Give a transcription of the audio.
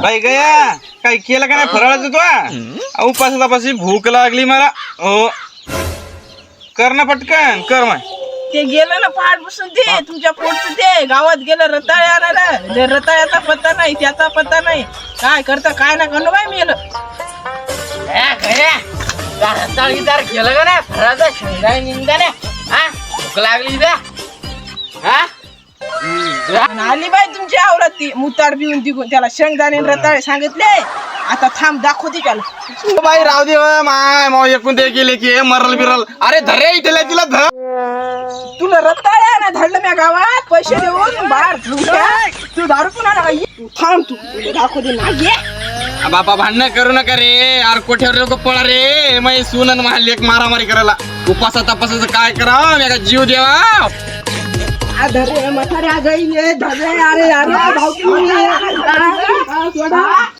बाई गया काय केलं का नाही फराळाचं तू उपास तपासी भूक लागली मला हो कर ना पटकन कर माय ते गेलं ना पहाड बसून ते तुमच्या पोटचं ते गावात गेलं रताळे आणायला रताळ्याचा पत्ता नाही त्याचा पत्ता नाही काय करता काय ना करणं बाई मेलं रताळीदार केलं का नाही फराचा शेंगा निंदा हा भूक लागली द्या हा आली बाई तुमची आवरात ती मुताड पिऊन तिकून त्याला शेंगदाणे आणि रताळे सांगितले आता थांब दाखवते त्याला बाई राव दे माय माव एकूण ते गेले की मरल बिरल अरे धरे इथे तिला धर तुला रताळे ना धडलं म्या गावात पैसे देऊन बाहेर तू दारू पण आला का थांब तू दाखवते ना ये बापा भांडण करू नका रे यार कोठ्यावर लोक पळा रे मै सुनन महाली एक मारामारी करायला उपासा तपासाचं काय करावं मी जीव देवा धरे म्हाताऱ्या गई धरे अरे अरे भाऊ